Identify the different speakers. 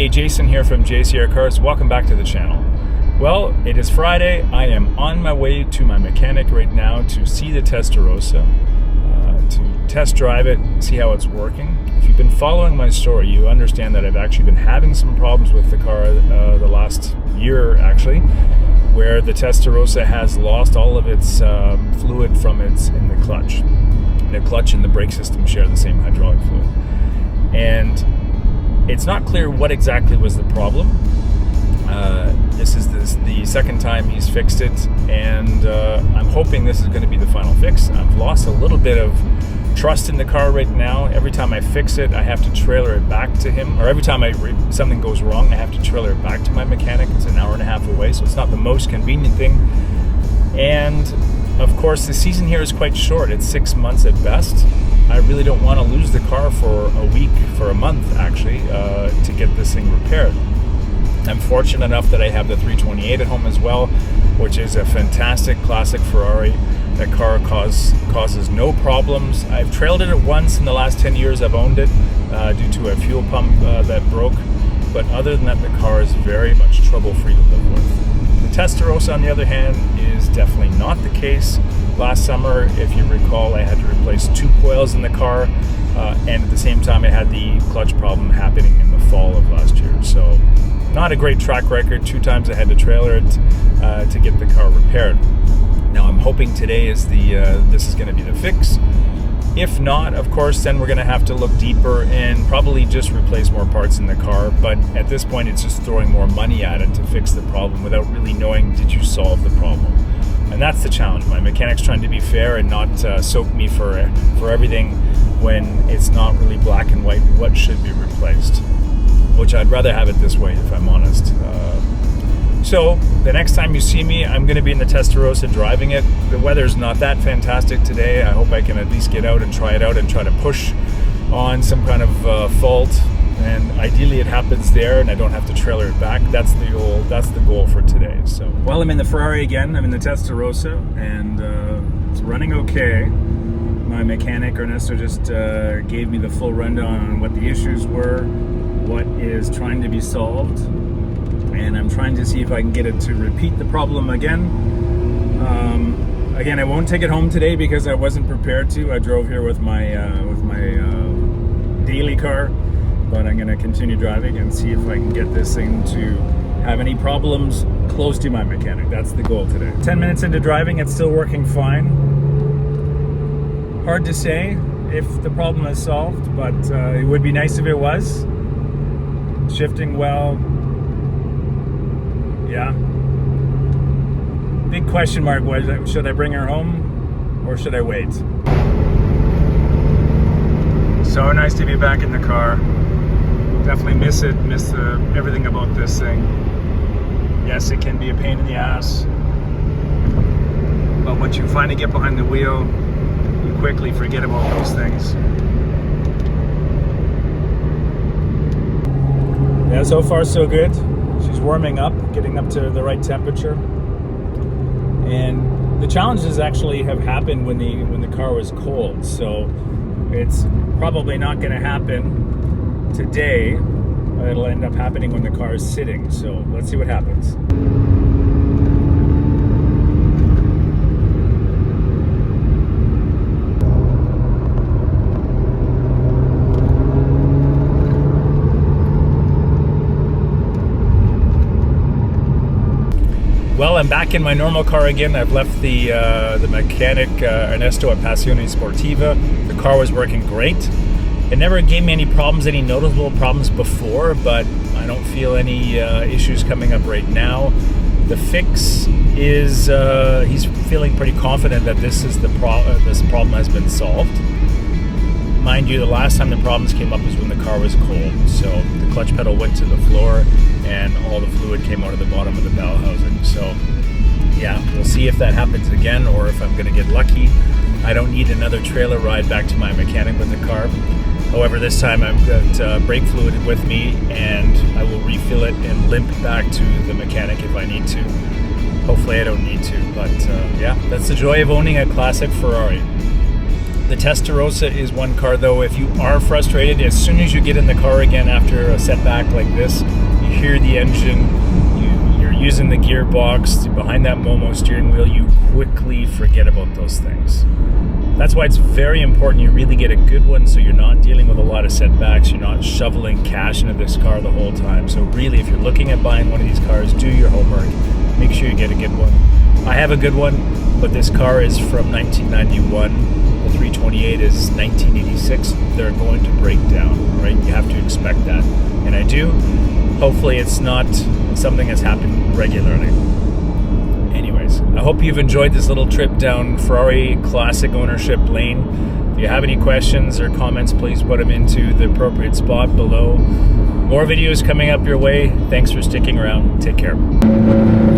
Speaker 1: Hey, Jason here from JCR Cars. Welcome back to the channel. Well, it is Friday. I am on my way to my mechanic right now to see the Testarossa, to test drive it, see how it's working. If you've been following my story, you understand that I've actually been having some problems with the car the last year, actually, where the Testarossa has lost all of its fluid from in the clutch. The clutch and the brake system share the same hydraulic fluid. And it's not clear what exactly was the problem. This is the second time he's fixed it, and I'm hoping this is going to be the final fix. I've lost a little bit of trust in the car right now. Every time I fix it, I have to trailer it back to him, or every time something goes wrong, I have to trailer it back to my mechanic. It's an hour and a half away, so it's not the most convenient thing. And of course, the season here is quite short. It's 6 months at best. I really don't want to lose the car for a week, for a month actually, to get this thing repaired. I'm fortunate enough that I have the 328 at home as well, which is a fantastic classic Ferrari. That car causes no problems. I've trailed it once in the last 10 years I've owned it due to a fuel pump that broke. But other than that, the car is very much trouble-free to live with. The Testarossa, on the other hand, is definitely not the case. Last summer, if you recall, I had to replace 2 coils in the car, and at the same time I had the clutch problem happening in the fall of last year. So not a great track record. 2 times I had to trailer it to get the car repaired. Now I'm hoping today is this is going to be the fix. If not, of course, then we're going to have to look deeper and probably just replace more parts in the car. But at this point, it's just throwing more money at it to fix the problem without really knowing, did you solve the problem? And that's the challenge. My mechanic's trying to be fair and not soak me for everything when it's not really black and white what should be replaced, which I'd rather have it this way, if I'm honest. So the next time you see me, I'm going to be in the Testarossa driving it. The weather's not that fantastic today. I hope I can at least get out and try it out and try to push on some kind of fault. And ideally it happens there and I don't have to trailer it back. That's the goal for today. So, well, I'm in the Ferrari again. I'm in the Testarossa, and it's running okay. My mechanic Ernesto just gave me the full rundown on what the issues were, what is trying to be solved, and I'm trying to see if I can get it to repeat the problem again. Again, I won't take it home today because I wasn't prepared to. I drove here with my daily car. But I'm going to continue driving and see if I can get this thing to have any problems close to my mechanic. That's the goal today. 10 minutes into driving, it's still working fine. Hard to say if the problem is solved, but it would be nice if it was. Shifting well. Yeah. Big question mark was, should I bring her home or should I wait? So nice to be back in the car. Definitely miss everything about this thing. Yes, it can be a pain in the ass, but once you finally get behind the wheel, you quickly forget about those things. Yeah, so far so good. She's warming up, getting up to the right temperature. And the challenges actually have happened when the car was cold, so it's probably not going to happen today. It'll end up happening when the car is sitting, so let's see what happens. Well, I'm back in my normal car again. I've left the mechanic Ernesto at Passione Sportiva. The car was working great. It never gave me any problems, any noticeable problems before, but I don't feel any issues coming up right now. The fix is, he's feeling pretty confident that this problem has been solved. Mind you, the last time the problems came up was when the car was cold. So the clutch pedal went to the floor and all the fluid came out of the bottom of the bell housing. So yeah, we'll see if that happens again or if I'm going to get lucky. I don't need another trailer ride back to my mechanic with the car. However, this time I've got brake fluid with me and I will refill it and limp back to the mechanic if I need to. Hopefully I don't need to, but yeah, that's the joy of owning a classic Ferrari. The Testarossa is one car, though, if you are frustrated, as soon as you get in the car again after a setback like this, you hear the engine, you're using the gearbox behind that Momo steering wheel, you quickly forget about those things. That's why it's very important you really get a good one, so you're not dealing with a lot of setbacks, you're not shoveling cash into this car the whole time. So really, if you're looking at buying one of these cars, do your homework, make sure you get a good one. I have a good one, but this car is from 1991. The 328 is 1986. They're going to break down, right? You have to expect that. And I do. Hopefully it's not something that's happened regularly. Anyways, I hope you've enjoyed this little trip down Ferrari classic ownership lane. If you have any questions or comments, please put them into the appropriate spot below. More videos coming up your way. Thanks for sticking around. Take care.